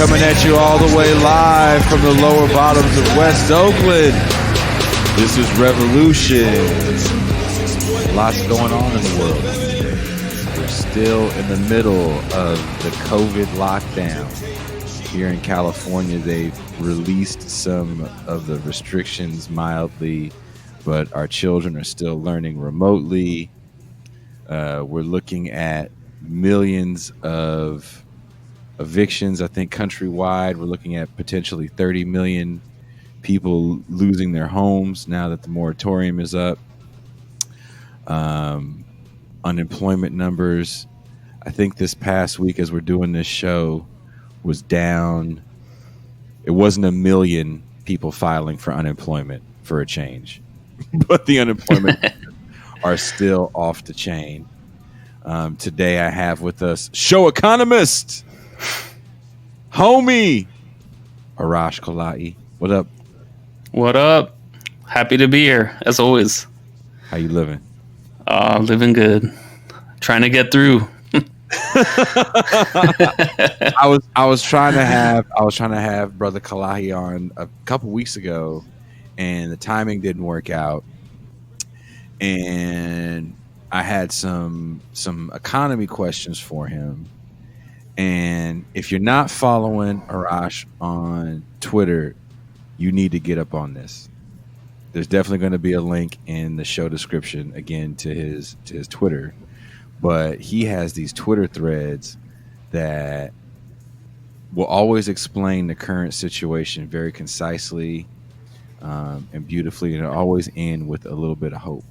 coming at you all the way live from the lower bottoms of West Oakland. This is Revolution. Lots going on in the world. We're still in the middle of the COVID lockdown. Here in California, they've released some of the restrictions mildly, but our children are still learning remotely. We're looking at millions of evictions, I think, countrywide. We're looking at potentially 30 million people losing their homes now that the moratorium is up. Unemployment numbers, I think this past week as we're doing this show, was down. It wasn't 1 million people filing for unemployment for a change, but the unemployment are still off the chain. Today I have with us show economist, homie, Arash Kolahi. What up? What up? Happy to be here, as always. How you living? Living good. Trying to get through. I was trying to have Brother Kolahi on a couple weeks ago, and the timing didn't work out. And I had some economy questions for him. And if you're not following Arash on Twitter, you need to get up on this. There's definitely going to be a link in the show description again to his Twitter. But he has these Twitter threads that will always explain the current situation very concisely and beautifully, and always end with a little bit of hope.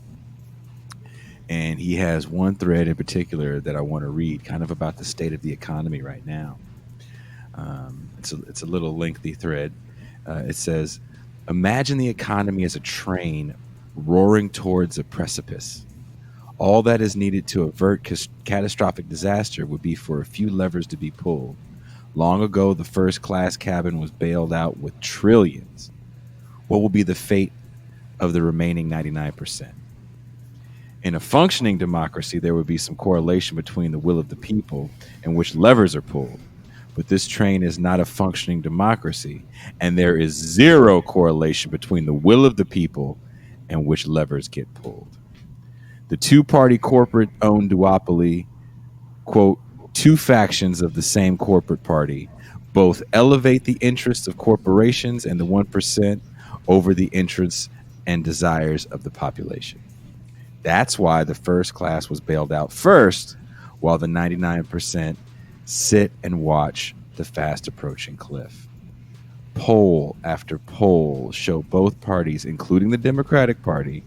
And he has one thread in particular that I want to read, kind of about the state of the economy right now. It's a little lengthy thread. It says, "Imagine the economy as a train roaring towards a precipice. All that is needed to avert catastrophic disaster would be for a few levers to be pulled. Long ago, the first class cabin was bailed out with trillions. What will be the fate of the remaining 99%? In a functioning democracy, there would be some correlation between the will of the people and which levers are pulled. But this train is not a functioning democracy, and there is zero correlation between the will of the people and which levers get pulled. The two-party corporate-owned duopoly, quote, two factions of the same corporate party, both elevate the interests of corporations and the 1% over the interests and desires of the population. That's why the first class was bailed out first, while the 99% sit and watch the fast approaching cliff. Poll after poll show both parties, including the Democratic Party,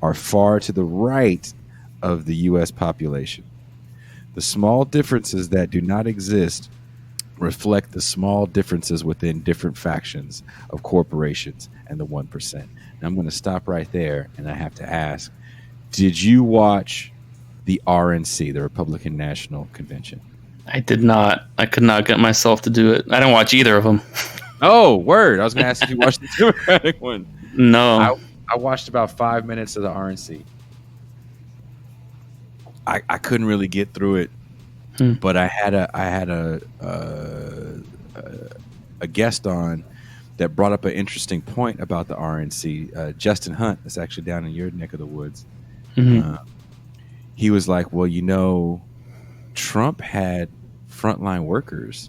are far to the right of the U.S. population. The small differences that do not exist reflect the small differences within different factions of corporations and the 1%. Now I'm going to stop right there, and I have to ask, did you watch the RNC, the Republican National Convention? I did not. I could not get myself to do it. I didn't watch either of them. Oh, word. I was going to ask if you watched the Democratic one. No. I watched about 5 minutes of the RNC. I couldn't really get through it, but I had a guest on that brought up an interesting point about the RNC. Justin Hunt, that's actually down in your neck of the woods. Mm-hmm. He was like, well, you know, Trump had frontline workers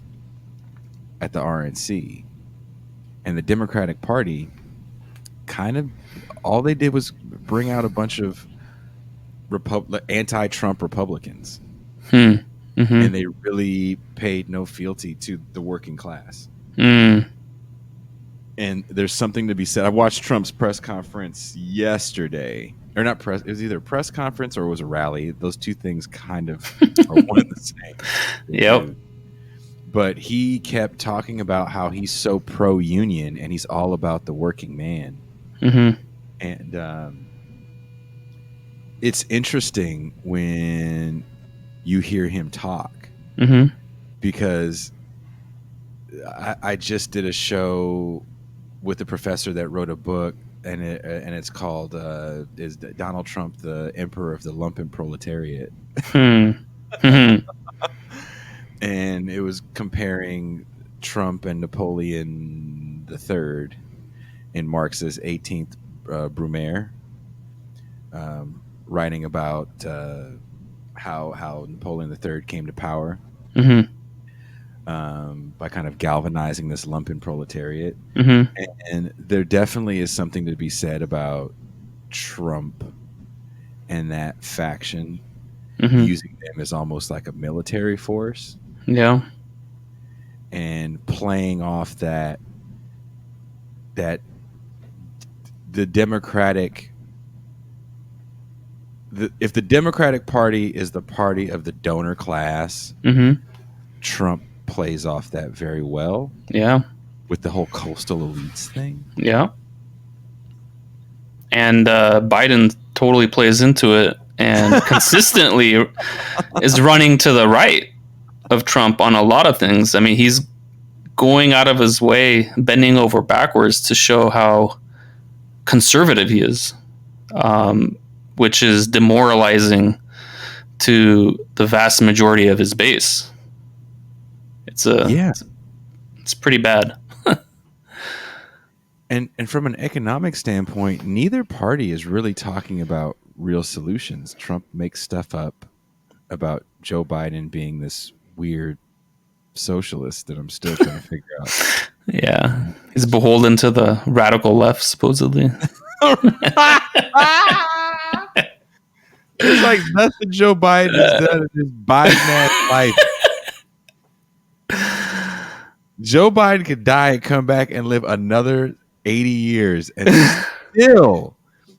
at the RNC, and the Democratic Party kind of all they did was bring out a bunch of anti-Trump Republicans. Mm-hmm. And they really paid no fealty to the working class. And there's something to be said. I watched Trump's press conference yesterday. Or not press. It was either a press conference or it was a rally. Those two things kind of are one and the same. Yep. But he kept talking about how he's so pro-union and he's all about the working man. Mm-hmm. And it's interesting when you hear him talk, because I just did a show with a professor that wrote a book, and it's called "Is Donald Trump the Emperor of the Lumpen Proletariat?" And it was comparing Trump and Napoleon III in Marx's 18th Brumaire, writing about how Napoleon III came to power Mm-hmm. by kind of galvanizing this lumpen proletariat. Mm-hmm. And there definitely is something to be said about Trump and that faction Mm-hmm. using them as almost like a military force Yeah. and playing off that the Democratic if the Democratic Party is the party of the donor class, Mm-hmm. Trump plays off that very well Yeah. with the whole coastal elites thing. Yeah. And Biden totally plays into it and consistently is running to the right of Trump on a lot of things. I mean, he's going out of his way, bending over backwards to show how conservative he is, which is demoralizing to the vast majority of his base. Yeah. It's pretty bad. And from an economic standpoint, neither party is really talking about real solutions. Trump makes stuff up about Joe Biden being this weird socialist that I'm still trying to figure out. Yeah, he's beholden to the radical left, supposedly. It's like nothing Joe Biden has done in his Biden-ass life. Joe Biden could die and come back and live another 80 years and still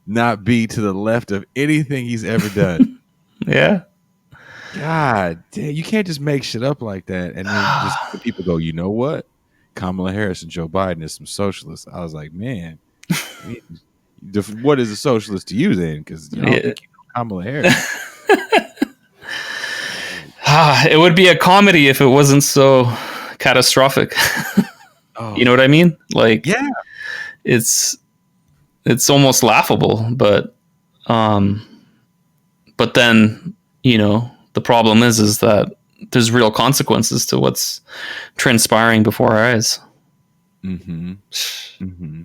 not be to the left of anything he's ever done. Yeah. God damn, you can't just make shit up like that. And then just people go, you know what? Kamala Harris and Joe Biden is some socialists. I was like, man, what is a socialist to you then? Because you don't think you know Kamala Harris. It would be a comedy if it wasn't so catastrophic. Oh, you know what I mean? Like, yeah, it's almost laughable, but then, you know, the problem is that there's real consequences to what's transpiring before our eyes. Mm-hmm. Mm-hmm.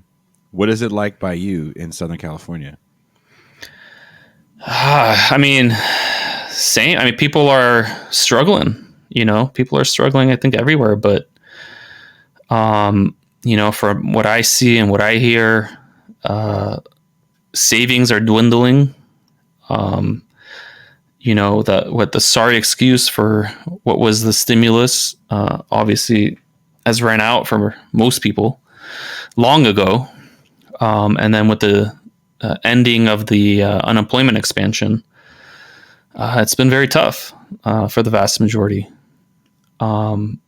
What is it like by you in Southern California? I mean, same. I mean, people are struggling. You know, people are struggling, I think, everywhere. But, you know, from what I see and what I hear, savings are dwindling. You know, what the sorry excuse for what was the stimulus obviously has ran out for most people long ago. And then with the ending of the unemployment expansion, it's been very tough for the vast majority. And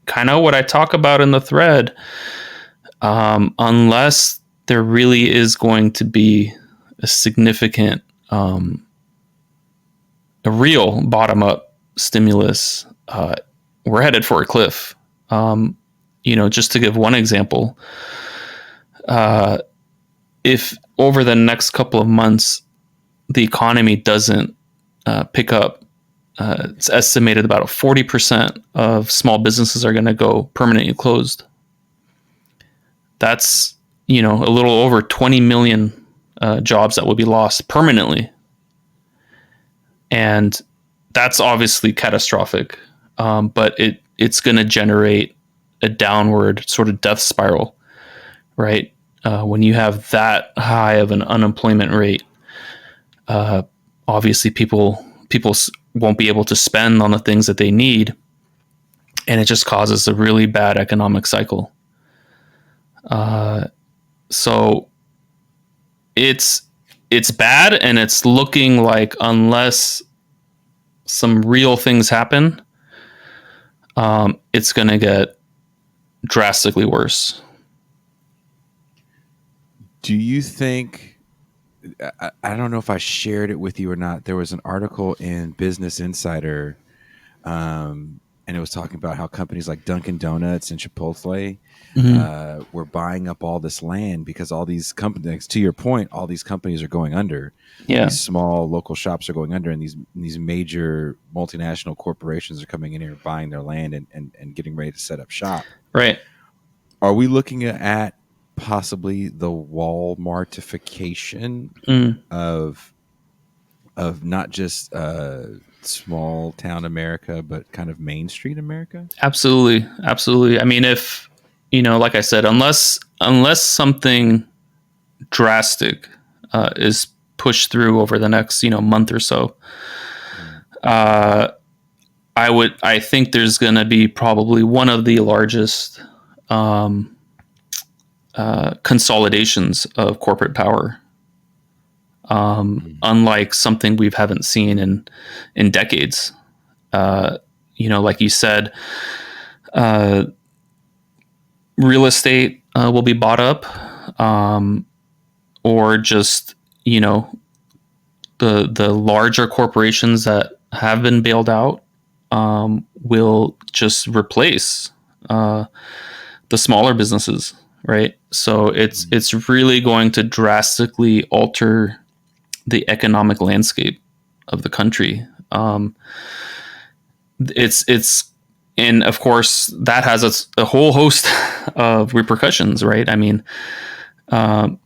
kind of what I talk about in the thread, unless there really is going to be a significant, a real bottom-up stimulus, we're headed for a cliff. You know, just to give one example, if over the next couple of months the economy doesn't pick up, it's estimated about 40% of small businesses are going to go permanently closed. That's, you know, a little over 20 million jobs that will be lost permanently. And that's obviously catastrophic, but it's going to generate a downward sort of death spiral, right? When you have that high of an unemployment rate, obviously people won't be able to spend on the things that they need, and it just causes a really bad economic cycle. So it's bad, and it's looking like unless some real things happen, it's going to get drastically worse. Do you think, I don't know if I shared it with you or not, there was an article in Business Insider and it was talking about how companies like Dunkin' Donuts and Chipotle were buying up all this land because all these companies, to your point, all these companies are going under. Yeah. These small local shops are going under, and these major multinational corporations are coming in here buying their land and getting ready to set up shop. Right. Are we looking at possibly the Walmartification of not just small town America, but kind of Main Street America? Absolutely. Absolutely. I mean, if, like I said, unless something drastic is pushed through over the next, month or so, I think there's going to be probably one of the largest consolidations of corporate power, unlike something we haven't seen in decades. Like you said, real estate will be bought up, or just the larger corporations that have been bailed out will just replace the smaller businesses, right? So it's really going to drastically alter the economic landscape of the country. And of course that has a whole host of repercussions, right? I mean,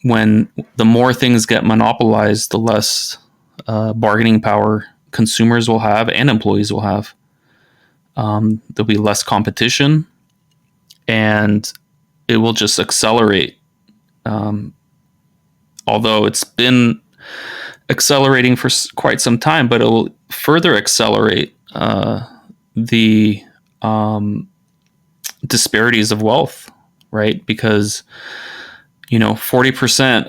when the more things get monopolized, the less bargaining power consumers will have and employees will have. There'll be less competition, and it will just accelerate. Although it's been accelerating for quite some time, but it will further accelerate the disparities of wealth, right? Because 40%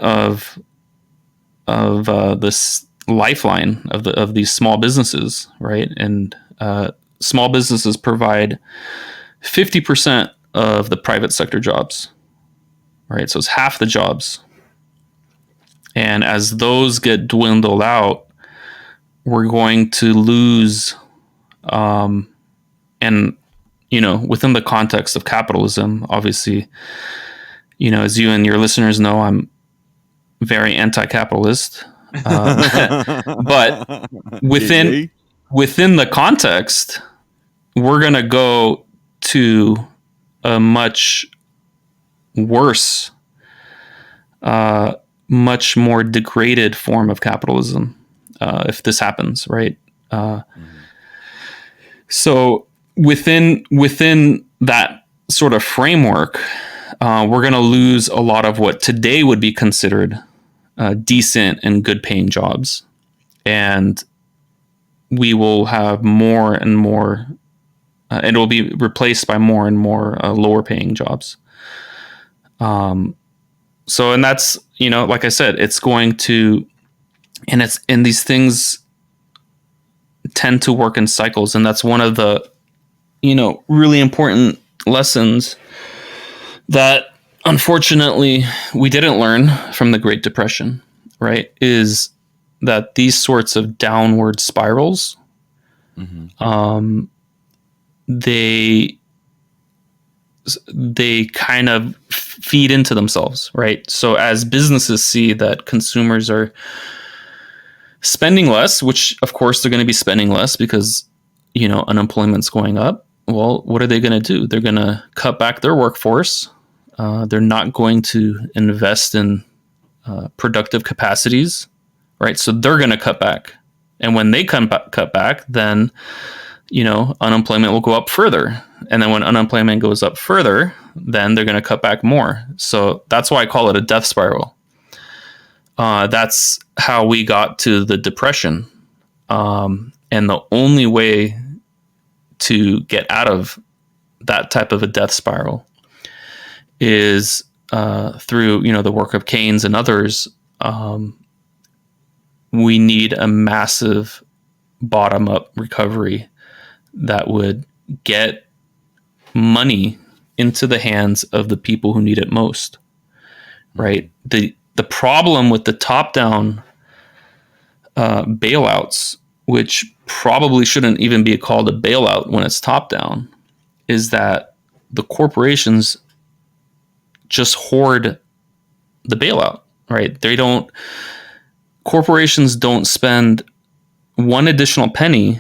of this lifeline of these small businesses, right? And small businesses provide 50% of the private sector jobs, right? So it's half the jobs. And as those get dwindled out, we're going to lose, and within the context of capitalism, obviously, as you and your listeners know, I'm very anti-capitalist. But within the context, we're going to go to a much worse, much more degraded form of capitalism if this happens, right? So within that sort of framework, we're going to lose a lot of what today would be considered decent and good paying jobs. And we will have more and more, and it will be replaced by more and more lower paying jobs. So, and that's, like I said, it's going to, and these things tend to work in cycles. And that's one of the, really important lessons that unfortunately we didn't learn from the Great Depression, right? Is that these sorts of downward spirals, they kind of feed into themselves, right? So as businesses see that consumers are spending less, which of course they're going to be spending less because, unemployment's going up. Well, what are they going to do? They're going to cut back their workforce. They're not going to invest in productive capacities, right? So they're going to cut back. And when they cut back, then, unemployment will go up further. And then when unemployment goes up further, then they're going to cut back more. So that's why I call it a death spiral. That's how we got to the Depression. And the only way to get out of that type of a death spiral is through, the work of Keynes and others. We need a massive bottom-up recovery that would get money into the hands of the people who need it most, right? The problem with the top-down bailouts, which probably shouldn't even be called a bailout when it's top down, is that the corporations just hoard the bailout, right? Corporations don't spend one additional penny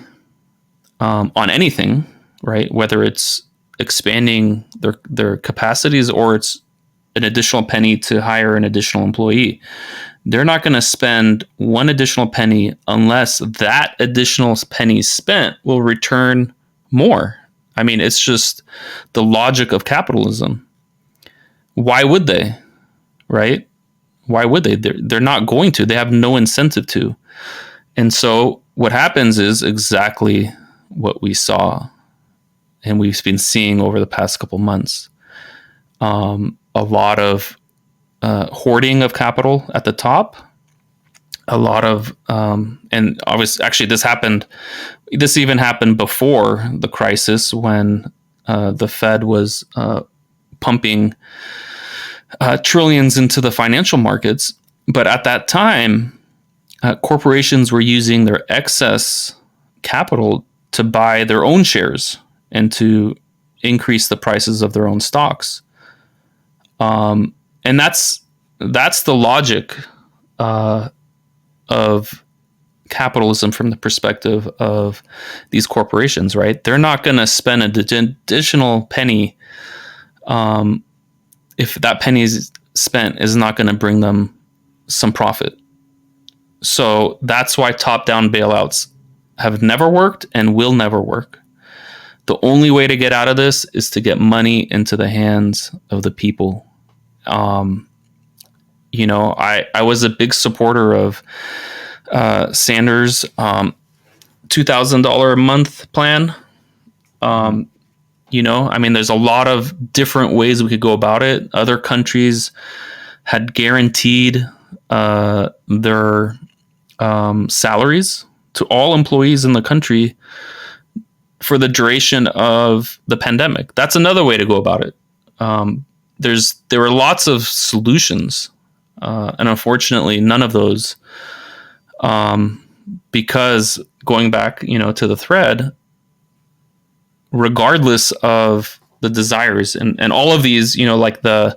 on anything, right? Whether it's expanding their capacities or it's an additional penny to hire an additional employee. They're not going to spend one additional penny unless that additional penny spent will return more. I mean, it's just the logic of capitalism. Why would they? Right? Why would they? They're not going to. They have no incentive to. And so what happens is exactly what we saw and we've been seeing over the past couple months. A lot of hoarding of capital at the top. A lot of, and obviously, actually, this even happened before the crisis when the Fed was pumping trillions into the financial markets. But at that time, corporations were using their excess capital to buy their own shares and to increase the prices of their own stocks. And that's the logic of capitalism from the perspective of these corporations, right? They're not going to spend an additional penny if that penny is spent is not going to bring them some profit. So that's why top-down bailouts have never worked and will never work. The only way to get out of this is to get money into the hands of the people. I was a big supporter of Sanders' $2,000 a month plan. There's a lot of different ways we could go about it. Other countries had guaranteed their salaries to all employees in the country for the duration of the pandemic. That's another way to go about it. There were lots of solutions, and unfortunately, none of those, because going back, to the thread, regardless of the desires and all of these, like the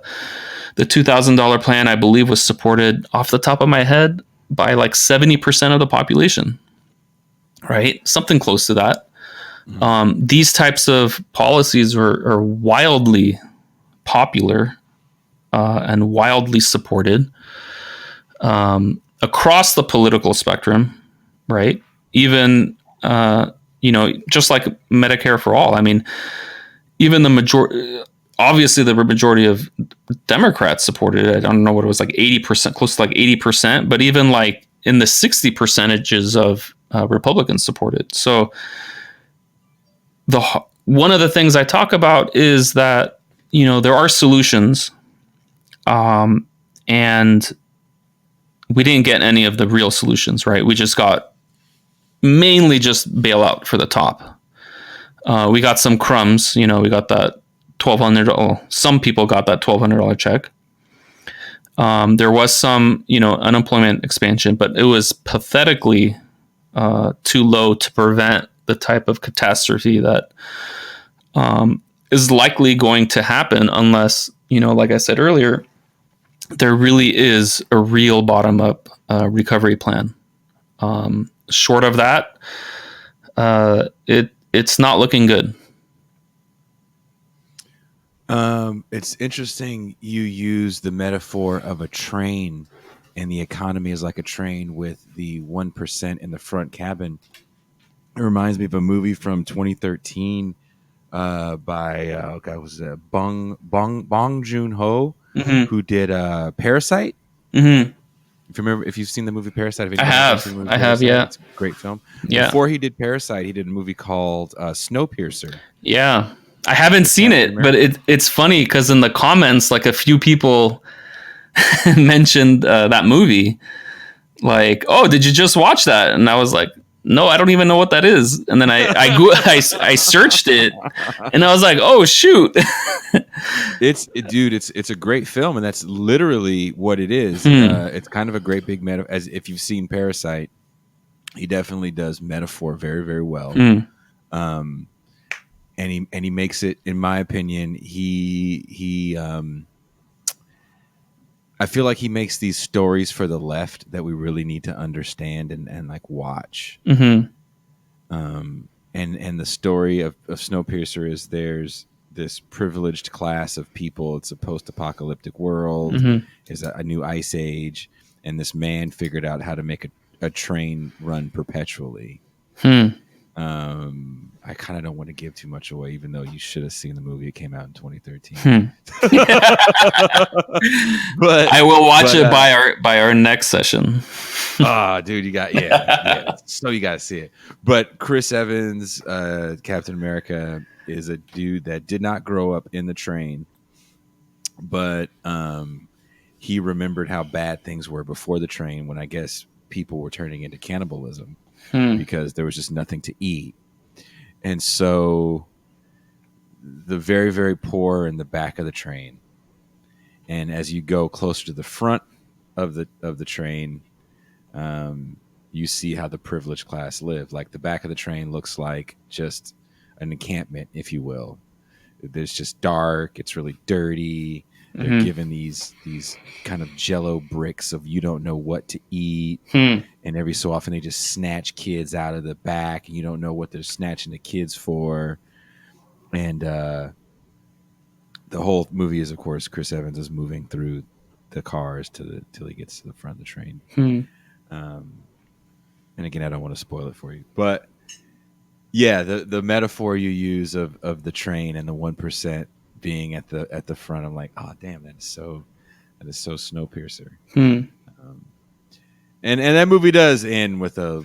$2,000 plan, I believe was supported off the top of my head by like 70% of the population, right? Something close to that. Mm-hmm. These types of policies are wildly popular and wildly supported across the political spectrum, right? Even, just like Medicare for all. I mean, even the majority, obviously the majority of Democrats supported it. I don't know what it was, like 80%, close to like 80%, but even like in the 60% of Republicans support it. So one of the things I talk about is that, there are solutions, and we didn't get any of the real solutions, right? We just got mainly just bailout for the top. We got some crumbs, we got that $1,200. Some people got that $1,200 check. There was some, unemployment expansion, but it was pathetically too low to prevent the type of catastrophe that is likely going to happen unless, like I said earlier, there really is a real bottom-up recovery plan. Short of that, it's not looking good. It's interesting you use the metaphor of a train, and the economy is like a train with the 1% in the front cabin. It reminds me of a movie from 2013 by Bong Joon-ho, Mm-hmm. who did Parasite. Mm-hmm. If you've seen the movie Parasite, I have, yeah. It's a great film. Yeah. Before he did Parasite, he did a movie called Snowpiercer. Yeah. I haven't seen it, but it's funny because in the comments, like a few people mentioned that movie. Like, oh, did you just watch that? And I was like, no, I don't even know what that is. And then I searched it, and I was like, oh shoot. It's a great film, and that's literally what it is. It's kind of a great big meta. As if you've seen Parasite, He definitely does metaphor very, very well. Mm. Um, and he makes it, in my opinion, he I feel like he makes these stories for the left that we really need to understand and like watch. Mm-hmm. And the story of Snowpiercer is there's this privileged class of people. It's a post-apocalyptic world. Mm-hmm. Is a new ice age, and this man figured out how to make a train run perpetually. Hmm. I kind of don't want to give too much away, even though you should have seen the movie. It came out in 2013. But I will watch it by our next session. Dude, you got yeah. So you got to see it. But Chris Evans, Captain America, is a dude that did not grow up in the train, but he remembered how bad things were before the train, when I guess people were turning into cannibalism because there was just nothing to eat. And so the very, very poor in the back of the train, and as you go closer to the front of the train, you see how the privileged class live. Like the back of the train looks like just an encampment, if you will. There's just dark. It's really dirty. They're given these kind of jello bricks of you don't know what to eat. And every so often they just snatch kids out of the back, and you don't know what they're snatching the kids for. And the whole movie is, of course, Chris Evans is moving through the cars till he gets to the front of the train. And again, I don't want to spoil it for you, but yeah, the metaphor you use of the train and the 1% being at the front, I'm like, oh damn, that is so Snowpiercer. And that movie does end with a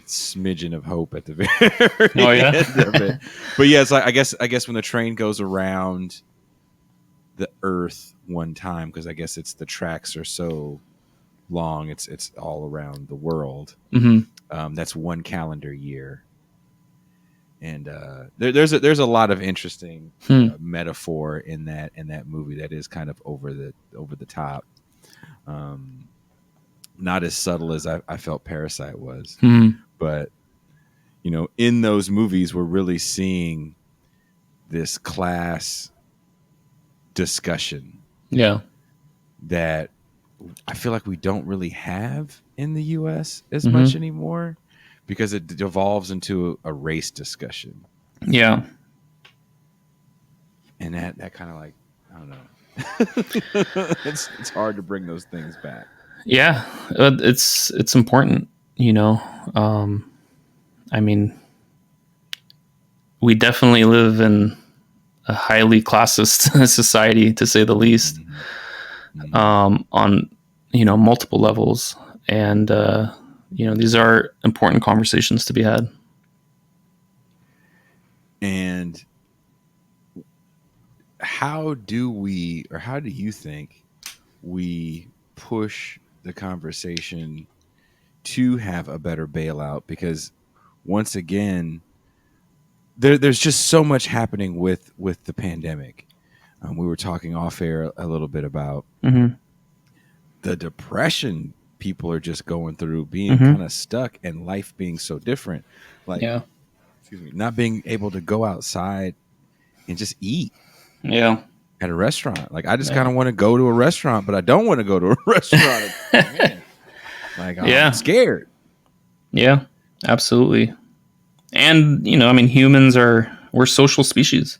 smidgen of hope at the very end of it. But yeah, it's like I guess when the train goes around the Earth one time, because I guess it's the tracks are so long, it's all around the world. That's one calendar year, and there's a lot of interesting metaphor in that movie that is kind of over the top. Not as subtle as I felt Parasite was, but in those movies we're really seeing this class discussion. Yeah, that I feel like we don't really have in the U.S. as much anymore, because it devolves into a race discussion. Yeah. And that kind of like, I don't know. It's hard to bring those things back. Yeah, it's important, I mean, we definitely live in a highly classist society, to say the least, on multiple levels, and these are important conversations to be had. And how do you think we push the conversation to have a better bailout? Because once again, there's just so much happening with the pandemic. We were talking off air a little bit about the depression people are just going through, being kind of stuck, and life being so different. Like, excuse me, not being able to go outside and just eat. Yeah. At a restaurant. Like, I just kind of want to go to a restaurant, but I don't want to go to a restaurant. Like, I'm scared. Yeah, absolutely. And, humans we're social species.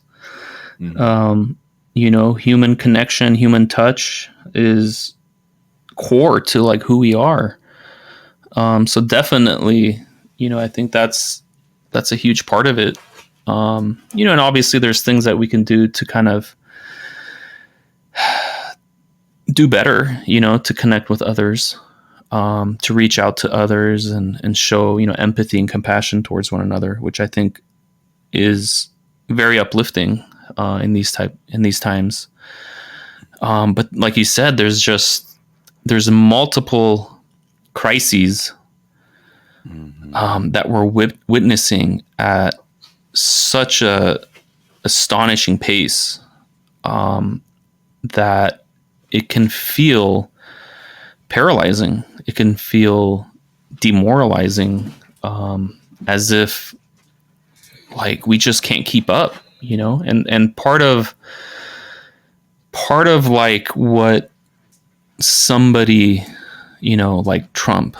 Human connection, human touch is core to like who we are. So definitely, I think that's a huge part of it. And obviously there's things that we can do to kind of do better, to connect with others, to reach out to others and show, empathy and compassion towards one another, which I think is very uplifting in these times. But like you said, there's multiple crises that we're witnessing at such a astonishing pace that it can feel paralyzing. It can feel demoralizing, as if like we just can't keep up, and part of like what somebody, like Trump,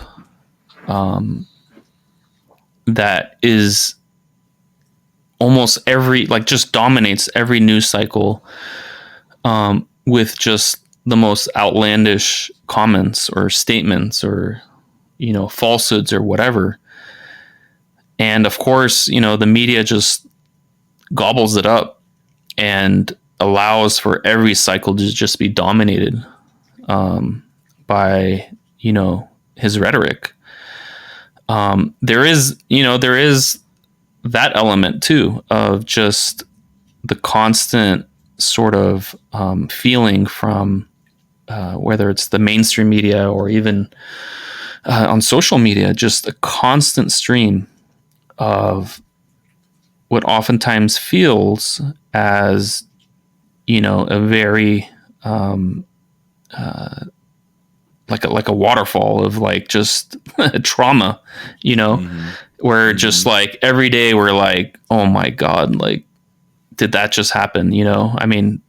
that is almost just dominates every news cycle, with just the most outlandish comments or statements or, falsehoods or whatever. And of course, the media just gobbles it up and allows for every cycle to just be dominated, by, his rhetoric. There is that element too of just the constant sort of feeling from whether it's the mainstream media or even on social media, just a constant stream of what oftentimes feels as, a very like a waterfall of like just trauma, where just like every day we're like, oh my God, like, did that just happen? I mean,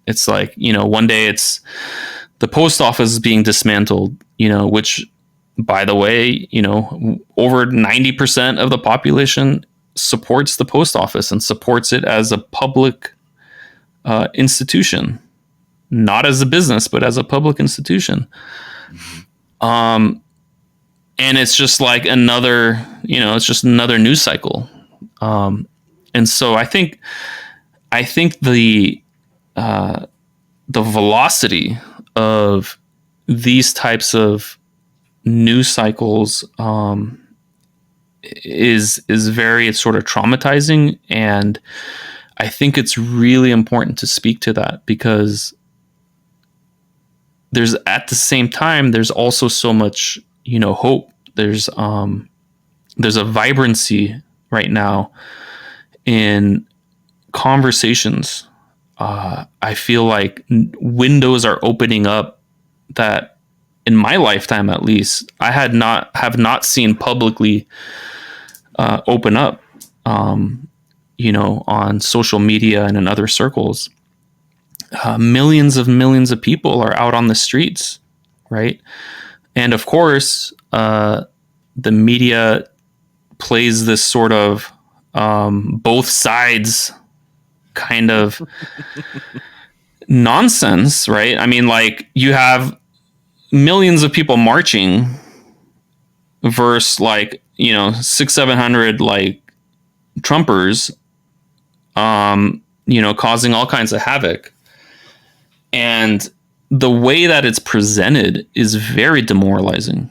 it's like, one day it's the post office is being dismantled, which, by the way, over 90% of the population supports the post office and supports it as a public institution, not as a business, but as a public institution. And it's just like another, it's just another news cycle. And so I think the velocity of these types of news cycles is very sort of traumatizing, and I think it's really important to speak to that, because there's, at the same time, there's also so much, hope. There's a vibrancy right now in conversations. I feel like windows are opening up that, in my lifetime at least, I have not seen publicly open up, on social media and in other circles. Millions of people are out on the streets, right? And of course, the media plays this sort of both sides kind of nonsense, right? I mean, like, you have millions of people marching versus like, 600-700 like Trumpers, causing all kinds of havoc. And the way that it's presented is very demoralizing,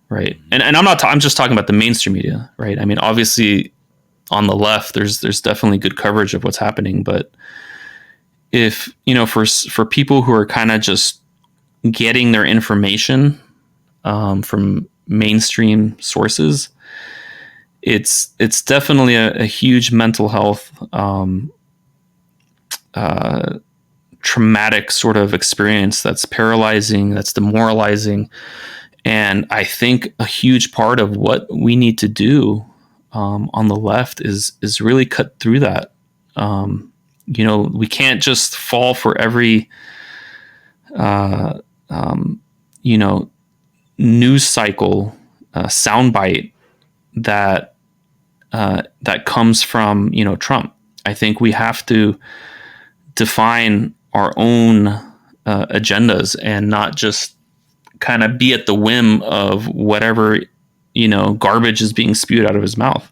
right? And I'm just talking about the mainstream media, right? I mean, obviously on the left, there's definitely good coverage of what's happening, but if, for people who are kind of just getting their information from mainstream sources, it's definitely a huge mental health traumatic sort of experience that's paralyzing, that's demoralizing. And I think a huge part of what we need to do on the left is really cut through that. We can't just fall for every news cycle soundbite that comes from Trump. I think we have to define our own agendas and not just kind of be at the whim of whatever garbage is being spewed out of his mouth.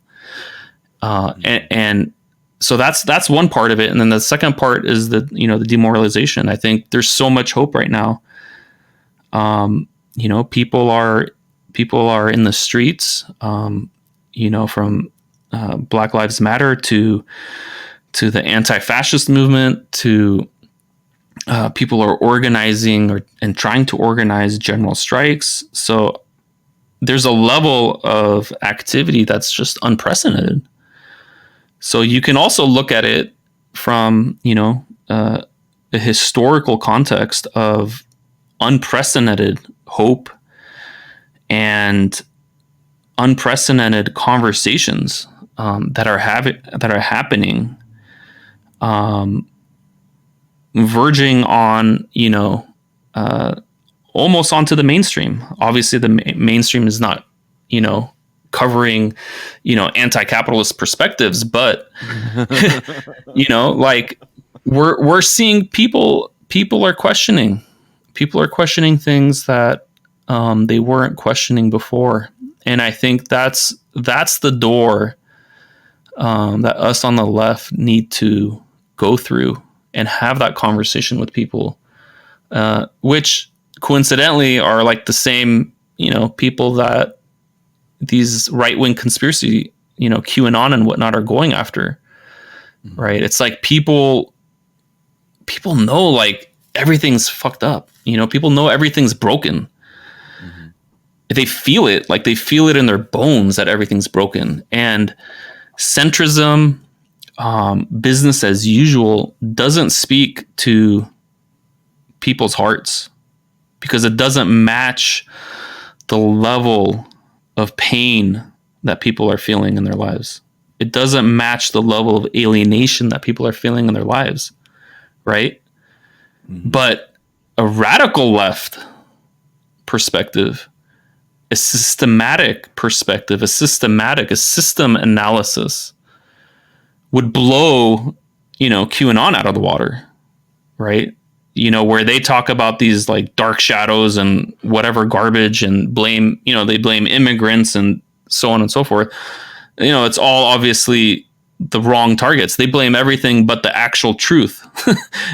And so that's one part of it. And then the second part is the demoralization. I think there's so much hope right now. People are in the streets, from Black Lives Matter to the anti-fascist movement, to people are organizing and trying to organize general strikes. So there's a level of activity that's just unprecedented. So you can also look at it from, a historical context of unprecedented hope and unprecedented conversations that are happening, verging on, almost onto the mainstream. Obviously, the mainstream is not, covering, anti-capitalist perspectives, but like we're seeing people are questioning things that they weren't questioning before, and I think that's the door that us on the left need to go through and have that conversation with people, which coincidentally are like the same, people that these right-wing conspiracy, QAnon and whatnot are going after, right? It's like people know like everything's fucked up. People know everything's broken. Mm-hmm. They feel it, like they feel it in their bones that everything's broken. And centrism, business as usual, doesn't speak to people's hearts because it doesn't match the level of pain that people are feeling in their lives. It doesn't match the level of alienation that people are feeling in their lives, right? Mm-hmm. But a radical left perspective, a systematic perspective, a system analysis would blow, QAnon out of the water, right? Where they talk about these like dark shadows and whatever garbage and blame, they blame immigrants and so on and so forth. It's all obviously the wrong targets. They blame everything but the actual truth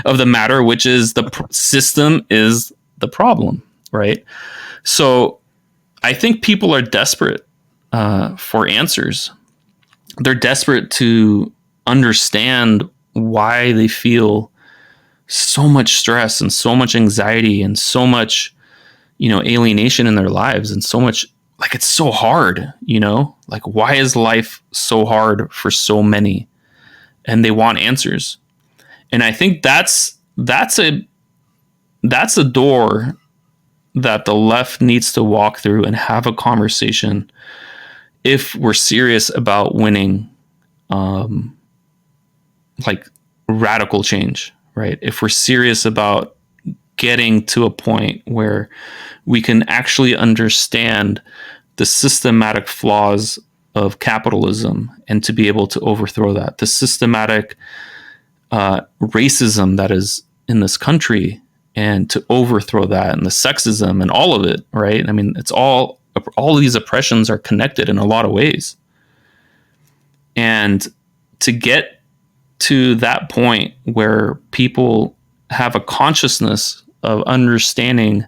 of the matter, which is the system is the problem, right? So I think people are desperate for answers. They're desperate to understand why they feel so much stress and so much anxiety and so much, alienation in their lives, and so much, like, it's so hard, like, why is life so hard for so many? And they want answers. And I think that's a door that the left needs to walk through and have a conversation if we're serious about winning, like, radical change, right? If we're serious about getting to a point where we can actually understand the systematic flaws of capitalism and to be able to overthrow that, the systematic racism that is in this country, and to overthrow that, and the sexism and all of it, right? I mean, it's all these oppressions are connected in a lot of ways. And to get to that point where people have a consciousness of understanding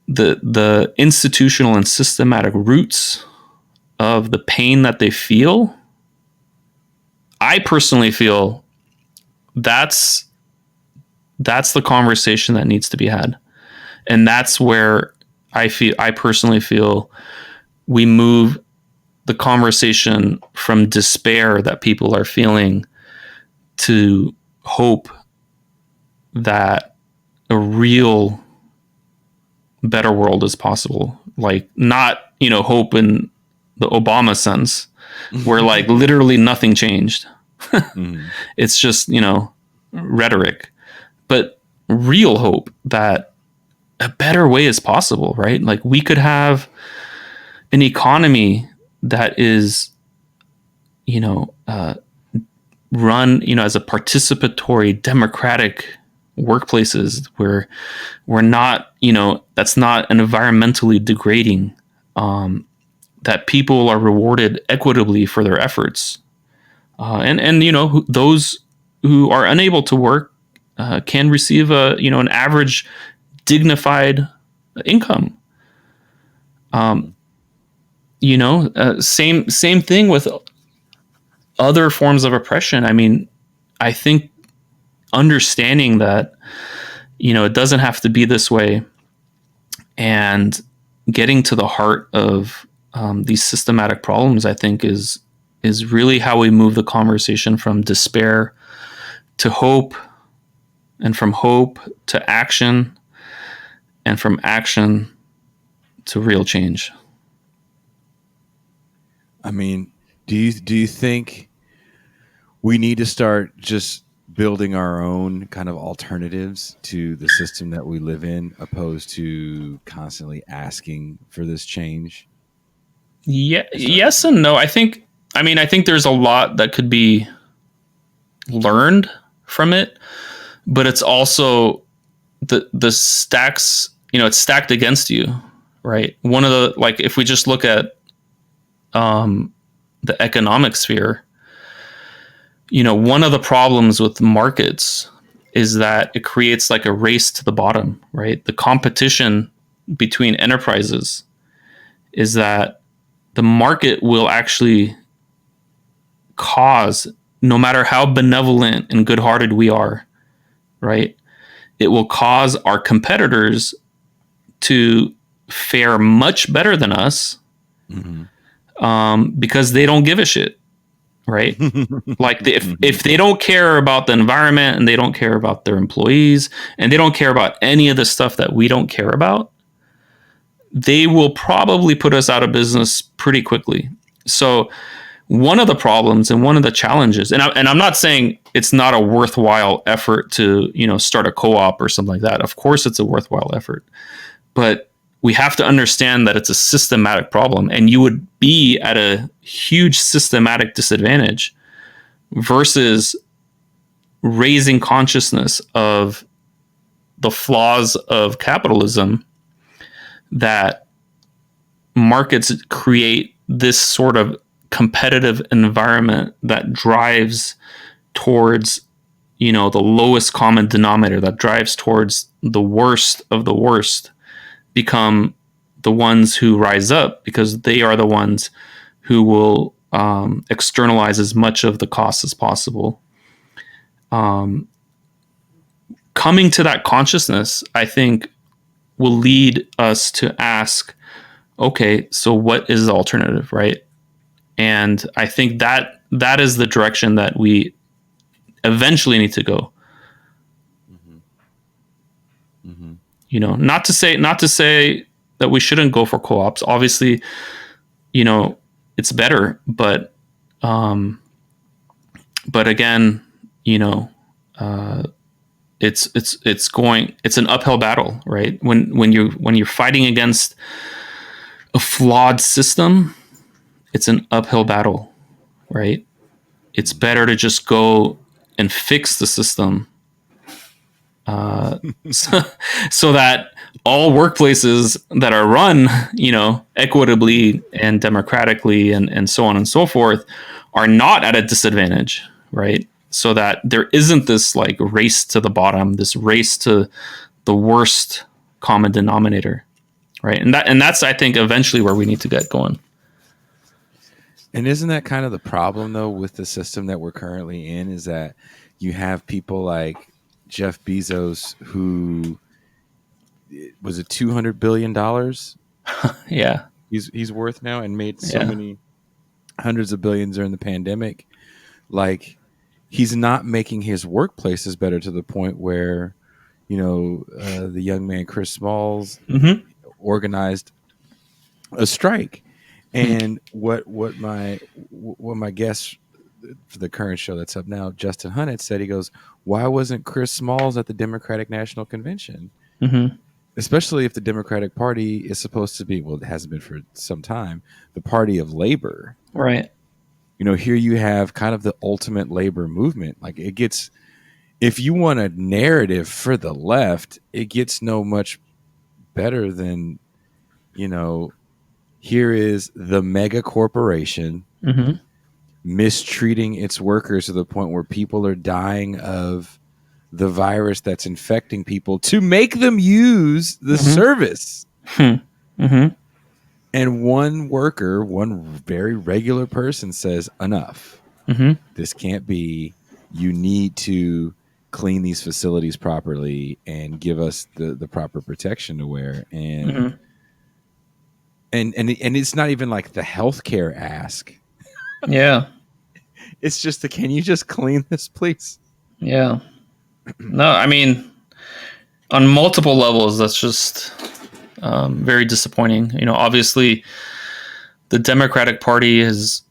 the institutional and systematic roots of the pain that they feel, I personally feel that's the conversation that needs to be had. And that's where I personally feel we move the conversation from despair that people are feeling to hope that a real better world is possible. Like, not, hope in the Obama sense, where like literally nothing changed. It's just, rhetoric, but real hope that a better way is possible, right? Like, we could have an economy that is, run, as a participatory, democratic workplaces where we're not, that's not an environmentally degrading, that people are rewarded equitably for their efforts. And those who are unable to work can receive an average dignified income. Same thing with other forms of oppression. I mean, I think understanding that, it doesn't have to be this way, and getting to the heart of these systematic problems, I think is really how we move the conversation from despair to hope, and from hope to action, and from action to real change. I mean, do you think we need to start just building our own kind of alternatives to the system that we live in, opposed to constantly asking for this change? Yeah, Start. yes and no. I think there's a lot that could be learned from it, but it's also the stacks, it's stacked against you, right? One of the, like, if we just look at the economic sphere, one of the problems with markets is that it creates like a race to the bottom, right? The competition between enterprises is that the market will actually cause, no matter how benevolent and good-hearted we are, right? It will cause our competitors to fare much better than us, because they don't give a shit, right? Like, if they don't care about the environment, and they don't care about their employees, and they don't care about any of the stuff that we don't care about, they will probably put us out of business pretty quickly. So one of the problems and one of the challenges, and I'm not saying it's not a worthwhile effort to, start a co-op or something like that. Of course, it's a worthwhile effort, but we have to understand that it's a systematic problem, and you would be at a huge systematic disadvantage versus raising consciousness of the flaws of capitalism, that markets create this sort of competitive environment that drives towards, the lowest common denominator, that drives towards the worst of the worst become the ones who rise up, because they are the ones who will externalize as much of the cost as possible. Coming to that consciousness, I think, will lead us to ask, okay, so what is the alternative, right? And I think that is the direction that we eventually need to go. Not to say that we shouldn't go for co-ops. Obviously, it's better, but again, it's an uphill battle, right? When you're fighting against a flawed system, it's an uphill battle, right? It's better to just go and fix the system, so that all workplaces that are run, equitably and democratically, and so on and so forth, are not at a disadvantage, right? So that there isn't this like race to the bottom, this race to the worst common denominator, right? And that's, I think, eventually where we need to get going. And isn't that kind of the problem, though, with the system that we're currently in, is that you have people like Jeff Bezos, who was it $200 billion? Yeah. He's worth now, and made so many hundreds of billions during the pandemic. Like, he's not making his workplaces better, to the point where, the young man, Chris Smalls, organized a strike. And what my guest for the current show that's up now, Justin Hunt, had said, he goes, why wasn't Chris Smalls at the Democratic National Convention? Especially if the Democratic Party is supposed to be, well, it hasn't been for some time, the party of labor. Right. Here you have kind of the ultimate labor movement. Like, it gets, if you want a narrative for the left, it gets no much better than, here is the mega corporation mistreating its workers to the point where people are dying of the virus that's infecting people to make them use the service. And one worker, one very regular person, says, enough. This can't be. You need to clean these facilities properly and give us the proper protection to wear. And and it's not even like the healthcare ask. Yeah. It's just can you just clean this, please? Yeah. No, I mean, on multiple levels, that's just very disappointing. Obviously, the Democratic Party has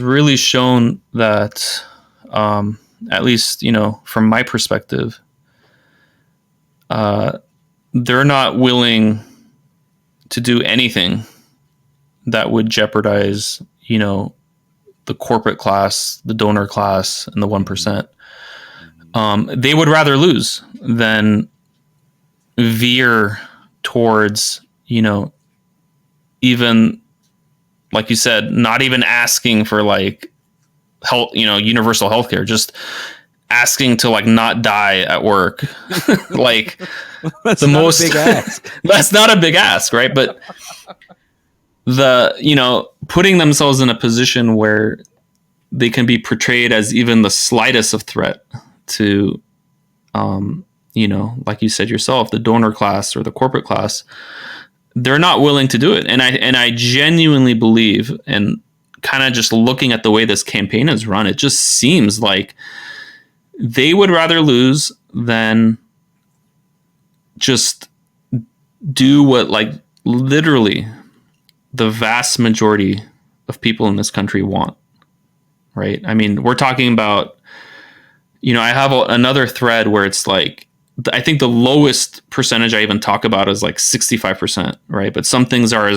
really shown that, at least, from my perspective, they're not willing to do anything that would jeopardize, the corporate class, the donor class, and the 1%. They would rather lose than veer towards, even, like you said, not even asking for like health, universal healthcare, just asking to like not die at work. Like That's the not most a big ask. That's not a big ask, right? But putting themselves in a position where they can be portrayed as even the slightest of threat to, like you said yourself, the donor class or the corporate class, they're not willing to do it. And I genuinely believe, and kind of just looking at the way this campaign is run, it just seems like they would rather lose than just do what, like, literally the vast majority of people in this country want, right? I mean, we're talking about, I have another thread where it's like, I think the lowest percentage I even talk about is like 65%, right? But some things are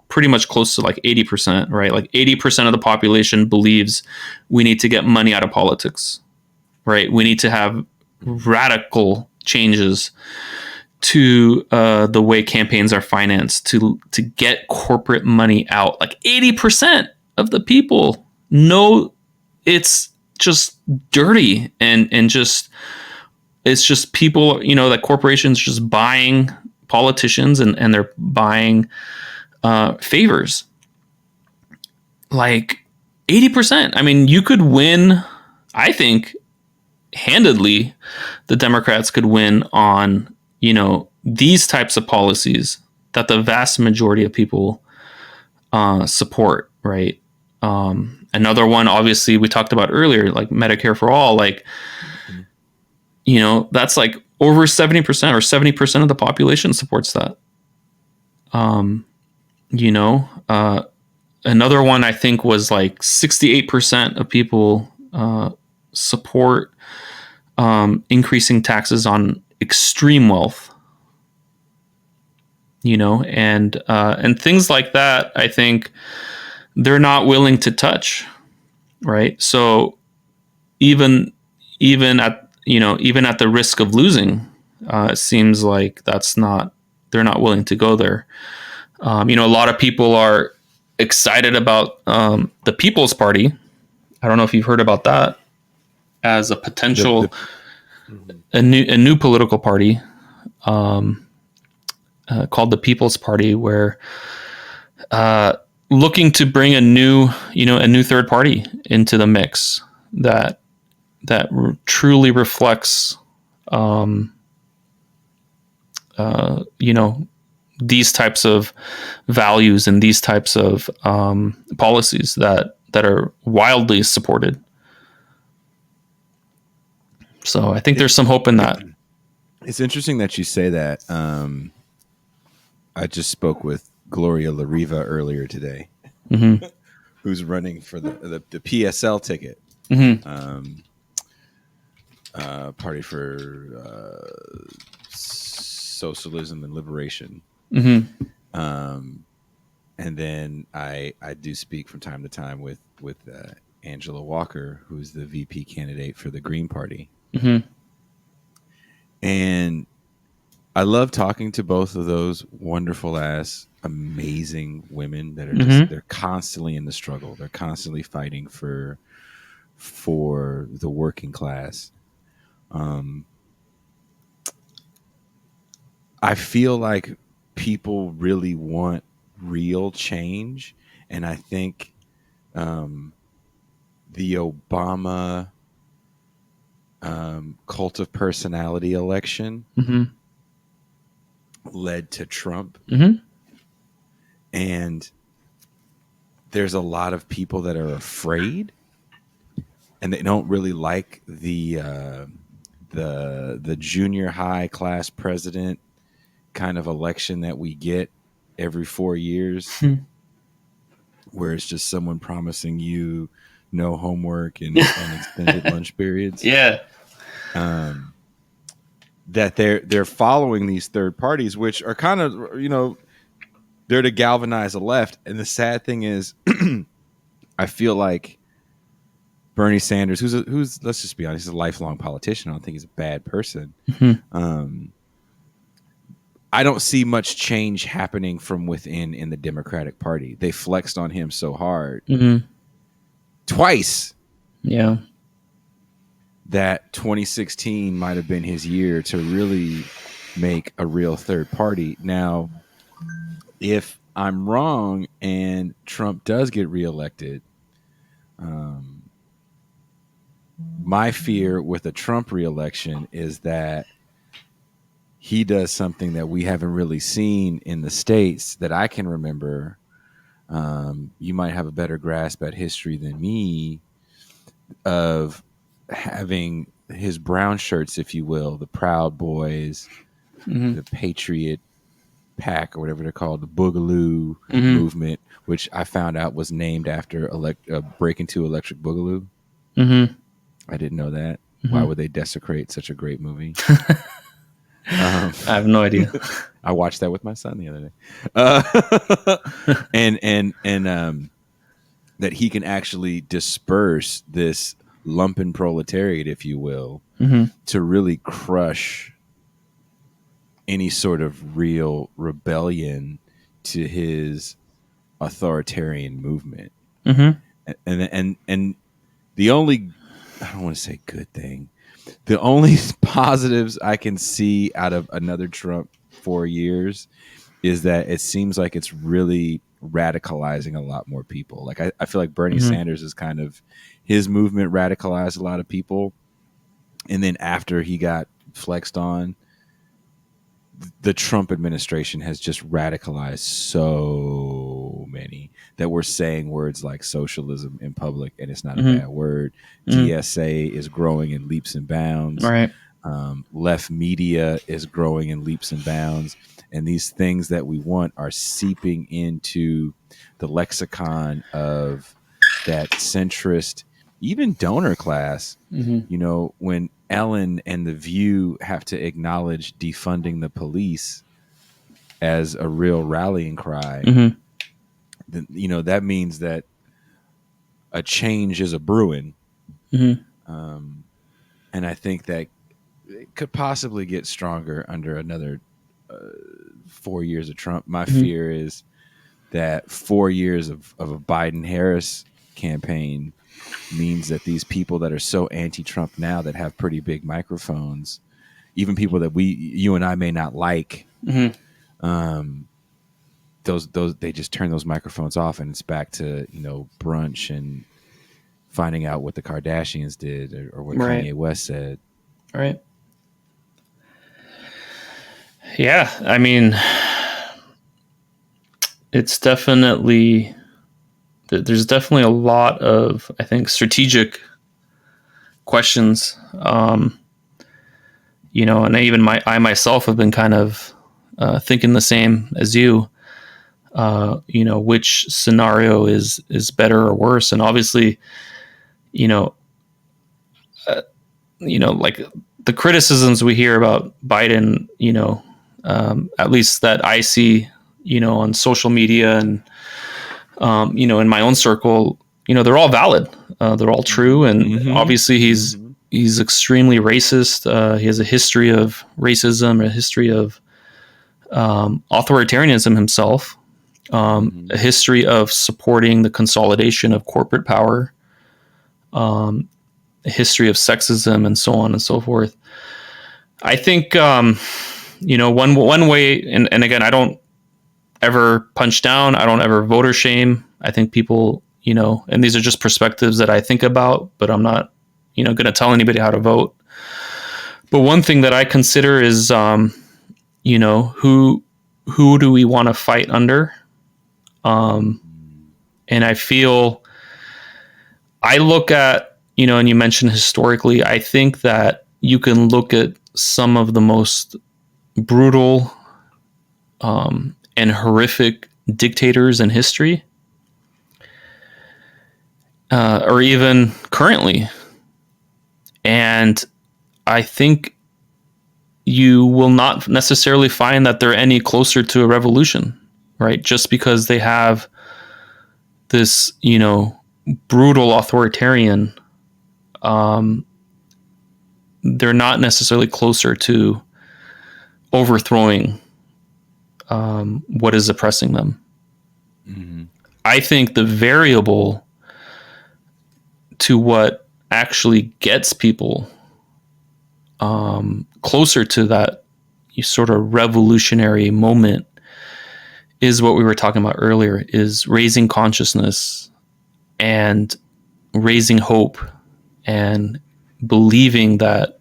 pretty much close to like 80%, right? Like 80% of the population believes we need to get money out of politics, right? We need to have radical changes to the way campaigns are financed to get corporate money out. Like 80% of the people know it's just dirty and just, it's just people, that corporations just buying politicians and they're buying favors. Like 80%. I mean, you could win, I think, handedly, the Democrats could win on, these types of policies that the vast majority of people support, right? Another one, obviously, we talked about earlier, like Medicare for all, like, that's like over 70% or 70% of the population supports that. Another one I think was like 68% of people support increasing taxes on extreme wealth. And things like that, I think they're not willing to touch, right? So even at the risk of losing, it seems like they're not willing to go there. A lot of people are excited about the People's Party. I don't know if you've heard about that as a potential a new political party called the People's Party, where looking to bring a new third party into the mix that truly reflects these types of values and these types of policies that are wildly supported. So I think there's some hope in that. It's interesting that you say that. I just spoke with Gloria La Riva earlier today, who's running for the PSL ticket, Party for Socialism and Liberation. And then I do speak from time to time with Angela Walker, who's the VP candidate for the Green Party. And I love talking to both of those wonderful ass, amazing women that are just, they're constantly in the struggle. They're constantly fighting for the working class. I feel like people really want real change. And I think the Obama cult of personality election led to Trump. And there's a lot of people that are afraid and they don't really like the junior high class president kind of election that we get every 4 years. where it's just someone promising you no homework and extended lunch periods. Yeah. That they're following these third parties, which are kind of, you know, they're to galvanize the left. And the sad thing is, I feel like Bernie Sanders, who's let's just be honest, he's a lifelong politician. I don't think he's a bad person. Mm-hmm. I don't see much change happening from within in the Democratic Party. They flexed on him so hard twice. Yeah. That 2016 might have been his year to really make a real third party. Now, if I'm wrong and Trump does get reelected, my fear with a Trump reelection is that he does something that we haven't really seen in the States that I can remember. You might have a better grasp at history than me, of having his brown shirts, if you will, the Proud Boys, the Patriot Pack, or whatever they're called, the Boogaloo movement, which I found out was named after Break Into Electric Boogaloo. I didn't know that. Why would they desecrate such a great movie? I have no idea. I watched that with my son the other day. And that he can actually disperse this lumpen proletariat, if you will, to really crush any sort of real rebellion to his authoritarian movement. And the only, I don't want to say good thing, the only positives I can see out of another Trump 4 years is that it seems like it's really radicalizing a lot more people. Like I feel like Bernie Sanders is kind of, his movement radicalized a lot of people. And then after he got flexed on, the Trump administration has just radicalized so many that we're saying words like socialism in public, and it's not a bad word. DSA is growing in leaps and bounds. Right. Left media is growing in leaps and bounds. And these things that we want are seeping into the lexicon of that centrist, even donor class. You know, when Ellen and The View have to acknowledge defunding the police as a real rallying cry, then, you know, that means that a change is a brewing. And I think that it could possibly get stronger under another 4 years of Trump. My fear is that 4 years of a Biden-Harris campaign means that these people that are so anti-Trump now, that have pretty big microphones, even people that you and I may not like, those they just turn those microphones off, and it's back to, you know, brunch and finding out what the Kardashians did or what Kanye West said. Right. Yeah, I mean, it's definitely, there's definitely a lot of, I think, strategic questions. You know, and I myself have been kind of thinking the same as you. You know, which scenario is better or worse? And obviously, you know, like the criticisms we hear about Biden, you know, at least that I see, you know, on social media and, you know, in my own circle, you know, they're all valid. They're all true. And obviously he's extremely racist. He has a history of racism, a history of authoritarianism himself, a history of supporting the consolidation of corporate power, a history of sexism, and so on and so forth. I think, you know, one way, and again, I don't ever punch down. I don't ever voter shame. I think people, you know, and these are just perspectives that I think about, but I'm not, you know, going to tell anybody how to vote. But one thing that I consider is, you know, who do we want to fight under? And I feel, I look at, you know, and you mentioned historically, I think that you can look at some of the most brutal and horrific dictators in history, or even currently. And I think you will not necessarily find that they're any closer to a revolution, right? Just because they have this, brutal authoritarian, they're not necessarily closer to overthrowing what is oppressing them. Mm-hmm. I think the variable to what actually gets people closer to that sort of revolutionary moment is what we were talking about earlier, is raising consciousness and raising hope and believing that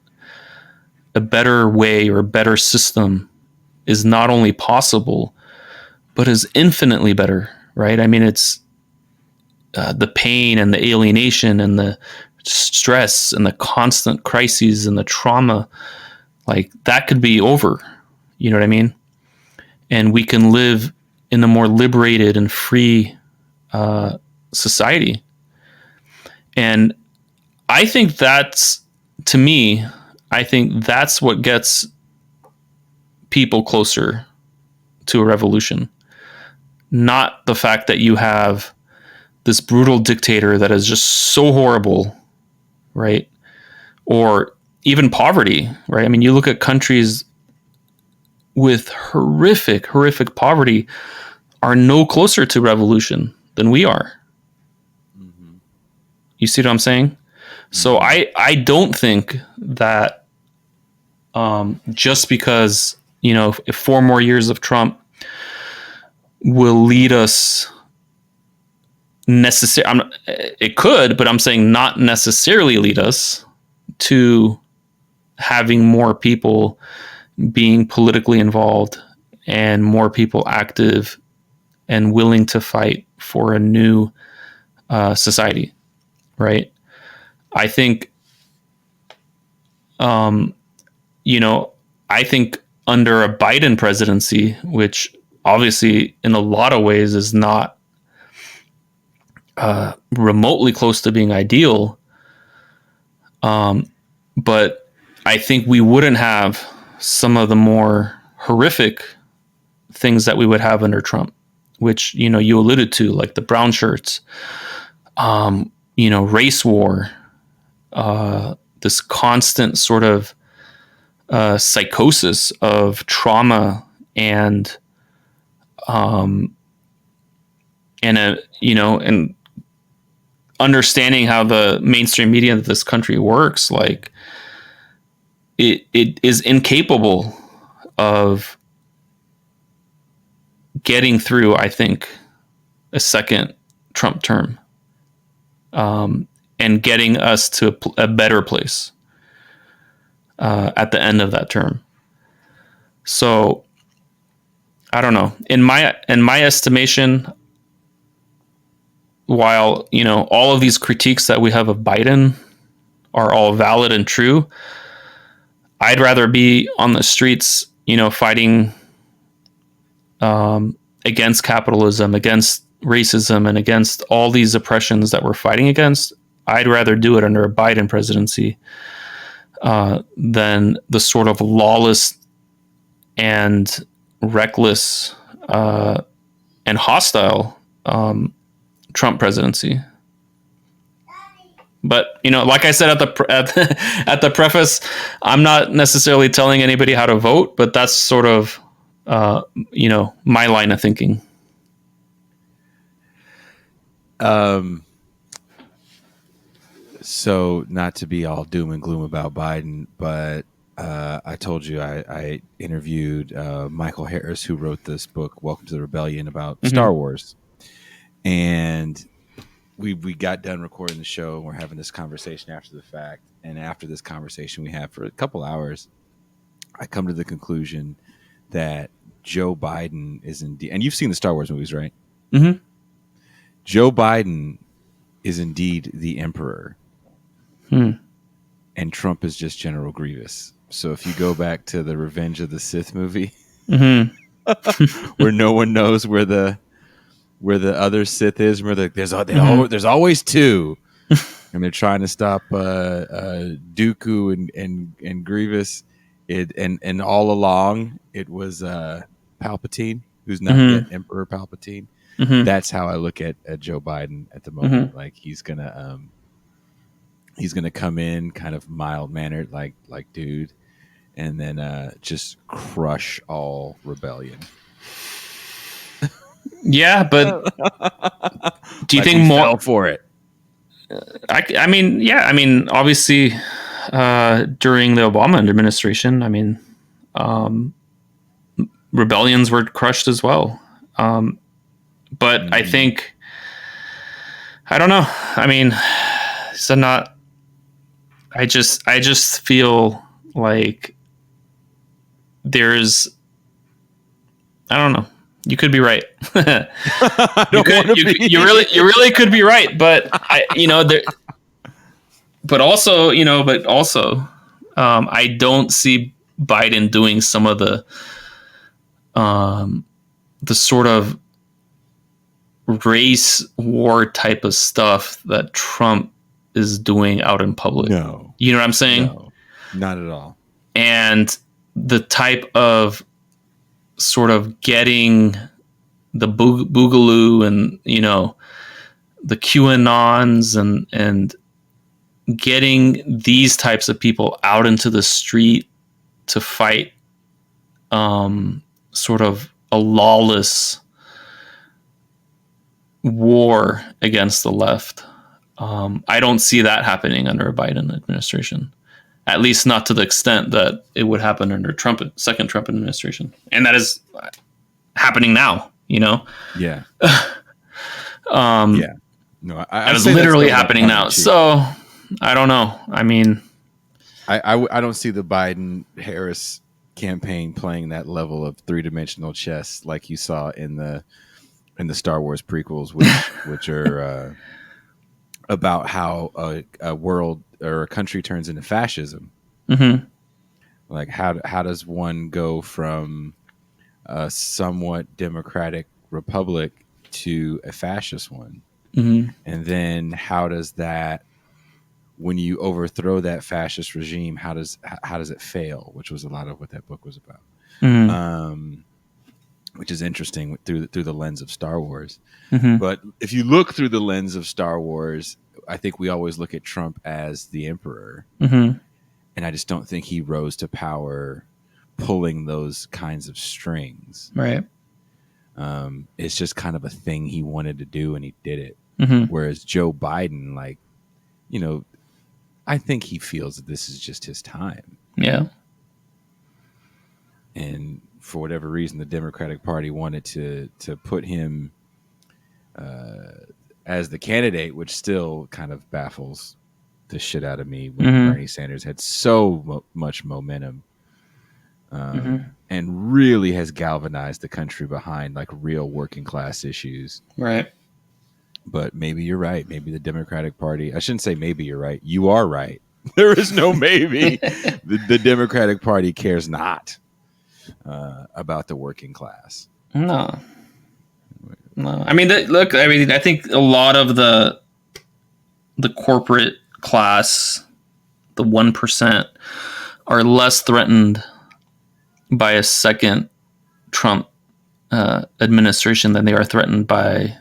a better way or a better system is not only possible, but is infinitely better, right? I mean, it's the pain and the alienation and the stress and the constant crises and the trauma, like that could be over. You know what I mean? And we can live in a more liberated and free society. And I think that's, to me, I think that's what gets people closer to a revolution. Not the fact that you have this brutal dictator that is just so horrible, right? Or even poverty, right? I mean, you look at countries with horrific poverty are no closer to revolution than we are. Mm-hmm. You see what I'm saying? Mm-hmm. So I don't think that just because, if 4 more years of Trump will lead us it could, but I'm saying not necessarily lead us to having more people being politically involved and more people active and willing to fight for a new society, right? I think, I think under a Biden presidency, which obviously in a lot of ways is not remotely close to being ideal, but I think we wouldn't have some of the more horrific things that we would have under Trump, which, you alluded to, like the brown shirts, race war, this constant sort of psychosis of trauma and understanding how the mainstream media of this country works, like it is incapable of getting through, I think, a second Trump term, and getting us to a better place at the end of that term. So I don't know. In my estimation, while, all of these critiques that we have of Biden are all valid and true, I'd rather be on the streets, fighting against capitalism, against racism, and against all these oppressions that we're fighting against. I'd rather do it under a Biden presidency than the sort of lawless and reckless and hostile Trump presidency. But, like I said at the preface, I'm not necessarily telling anybody how to vote, but that's sort of, my line of thinking. So not to be all doom and gloom about Biden, but I told you I interviewed Michael Harris, who wrote this book, Welcome to the Rebellion, about Star Wars. And we got done recording the show, and we're having this conversation after the fact. And after this conversation we had for a couple hours, I come to the conclusion that Joe Biden is indeed, and you've seen the Star Wars movies, right? Mm-hmm. Joe Biden is indeed the emperor. And Trump is just General Grievous. So if you go back to the Revenge of the Sith movie, where no one knows where the where the other Sith is. Remember, there's always two, and they're trying to stop Dooku and Grievous. And all along it was Palpatine, who's not yet Emperor Palpatine. That's how I look at Joe Biden at the moment. Like he's gonna come in kind of mild mannered, like dude, and then just crush all rebellion. Yeah, but do you like think more fell for it? I mean, yeah. I mean, obviously, during the Obama administration, I mean, rebellions were crushed as well. But I think, I don't know. I mean, so not. I just feel like there's. I don't know. You could be right. You really could be right, but but also, I don't see Biden doing some of the sort of race war type of stuff that Trump is doing out in public. No, you know what I'm saying? No, not at all. And the type of sort of getting the boogaloo and the QAnons and getting these types of people out into the street to fight sort of a lawless war against the left. I don't see that happening under a Biden administration. At least not to the extent that it would happen under second Trump administration. And that is happening now, Yeah. Yeah. No, that is literally happening now. So I don't know. I mean, I don't see the Biden-Harris campaign playing that level of three-dimensional chess like you saw in the Star Wars prequels, which are about how a world or a country turns into fascism. Like how does one go from a somewhat democratic republic to a fascist one? And then how does that, when you overthrow that fascist regime, how does it fail? Which was a lot of what that book was about. Which is interesting through the lens of Star Wars. But if you look through the lens of Star Wars, I think we always look at Trump as the emperor. And I just don't think he rose to power pulling those kinds of strings. Right. It's just kind of a thing he wanted to do, and he did it. Whereas Joe Biden, like, I think he feels that this is just his time. Yeah. And for whatever reason, the Democratic Party wanted to put him as the candidate, which still kind of baffles the shit out of me when Bernie Sanders had so much momentum and really has galvanized the country behind like real working class issues. Right. But maybe you're right. Maybe the Democratic Party, I shouldn't say maybe you're right. You are right. There is no maybe. The Democratic Party cares not about the working class. No. I mean, look. I mean, I think a lot of the corporate class, the 1%, are less threatened by a second Trump administration than they are threatened by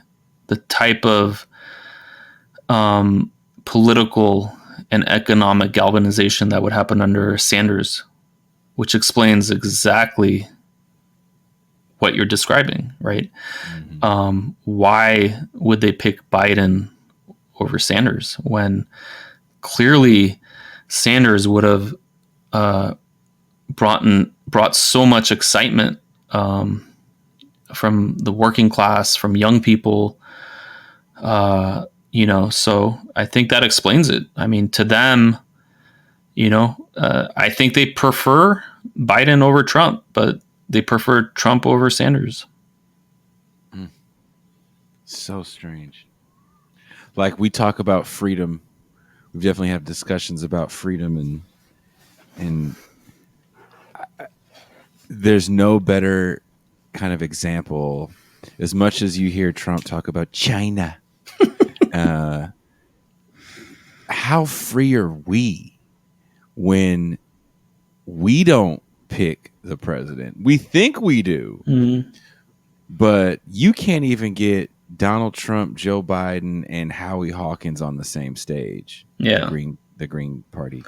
the type of political and economic galvanization that would happen under Sanders, which explains exactly what you're describing, right? Why would they pick Biden over Sanders when clearly Sanders would have brought so much excitement from the working class, from young people, so I think that explains it. I mean, to them, I think they prefer Biden over Trump, but they prefer Trump over Sanders. So strange. Like, we talk about freedom. We definitely have discussions about freedom, and there's no better kind of example as much as you hear Trump talk about China, how free are we when we don't pick the president? We think we do, but you can't even get Donald Trump, Joe Biden, and Howie Hawkins on the same stage. Yeah. The Green Party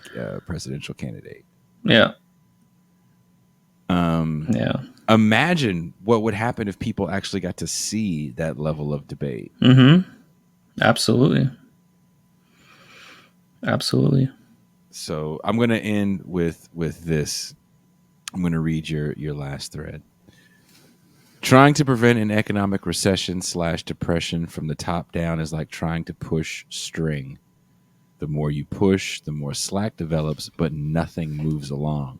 presidential candidate. Yeah. Imagine what would happen if people actually got to see that level of debate. Absolutely. Absolutely. So I'm going to end with this. I'm going to read your last thread. Trying to prevent an economic recession / depression from the top down is like trying to push string. The more you push, the more slack develops, but nothing moves along.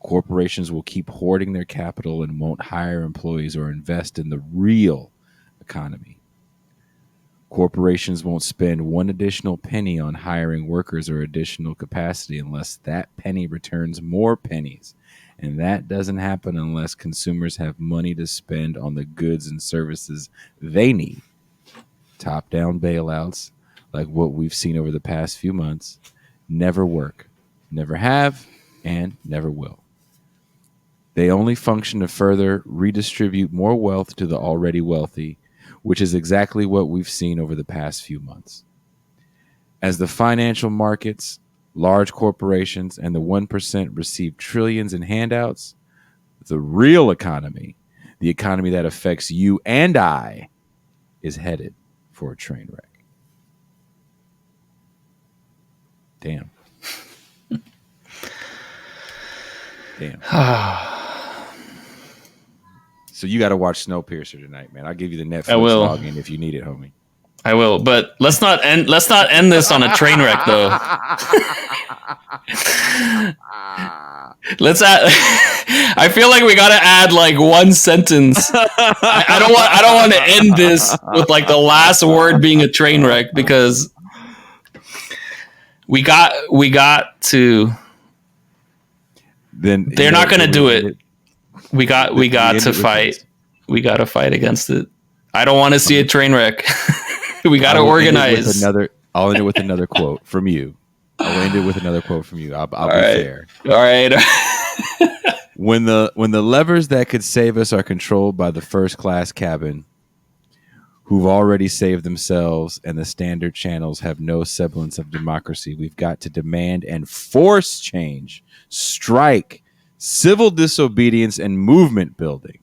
Corporations will keep hoarding their capital and won't hire employees or invest in the real economy. Corporations won't spend one additional penny on hiring workers or additional capacity unless that penny returns more pennies. And that doesn't happen unless consumers have money to spend on the goods and services they need. Top-down bailouts, like what we've seen over the past few months, never work, never have, and never will. They only function to further redistribute more wealth to the already wealthy, which is exactly what we've seen over the past few months. As the financial markets, large corporations, and the 1% receive trillions in handouts, the real economy, the economy that affects you and I, is headed for a train wreck. Damn. So you got to watch Snowpiercer tonight, man. I'll give you the Netflix login if you need it, homie. I will, but let's not end this on a train wreck, though. Let's add. I feel like we gotta add like one sentence. I don't want to end this with like the last word being a train wreck, because we got to. Then they're not going to do it. We got to fight. We got to fight against it. I don't want to see a train wreck. We got to organize. I'll end it with another quote from you. I'll be fair. All right. When the levers that could save us are controlled by the first class cabin, who've already saved themselves, and the standard channels have no semblance of democracy, we've got to demand and force change, strike, civil disobedience, and movement building.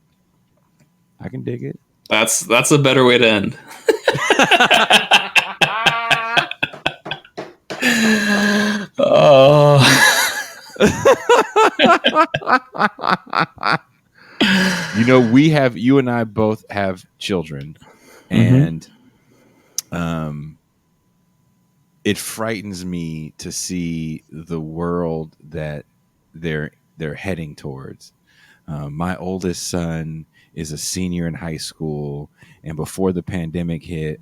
I can dig it. That's a better way to end. Oh. You and I both have children, and it frightens me to see the world that they're heading towards. My oldest son is a senior in high school, and before the pandemic hit,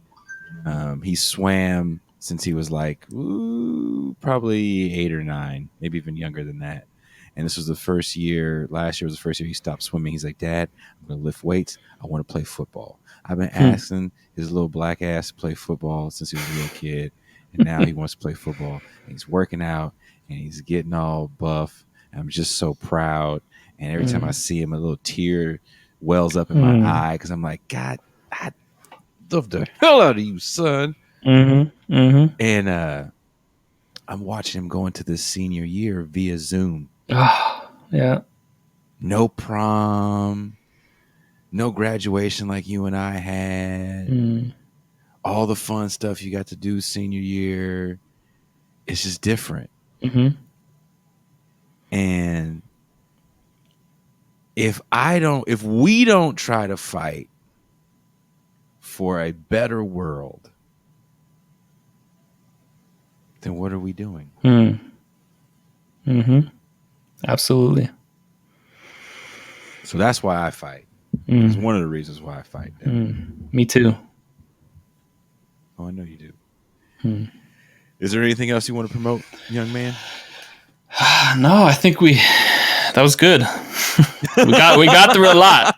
he swam since he was like probably 8 or 9, maybe even younger than that. And this was the first year. Last year was the first year he stopped swimming. He's like, "Dad, I'm going to lift weights. I want to play football." I've been asking his little black ass to play football since he was a little kid, and now he wants to play football. And he's working out, and he's getting all buff. And I'm just so proud. And every time I see him, a little tear wells up in my eye, because I'm like, God, I love the hell out of you, son. And I'm watching him go into this senior year via Zoom. Oh, yeah. No prom, no graduation like you and I had. All the fun stuff you got to do senior year. It's just different. And if we don't try to fight for a better world, then what are we doing? Absolutely. So that's why I fight. It's one of the reasons why I fight. Me too. Oh, I know you do. Is there anything else you want to promote, young man? No, I think that was good. We got through a lot.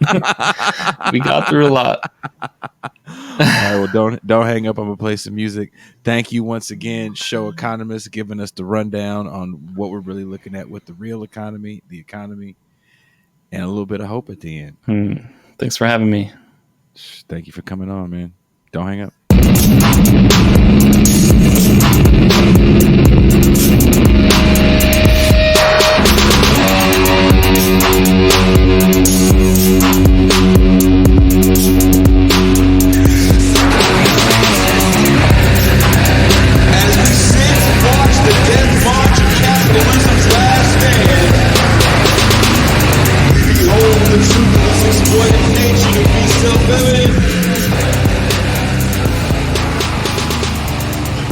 We got through a lot. All right, well, don't hang up. I'm gonna play some music. Thank you once again, Show Economist, giving us the rundown on what we're really looking at with the real economy, the economy, and a little bit of hope at the end. Thanks for having me. Thank you for coming on, man. Don't hang up.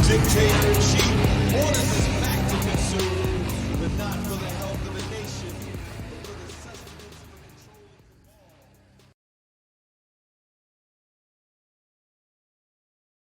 Dictator in chief.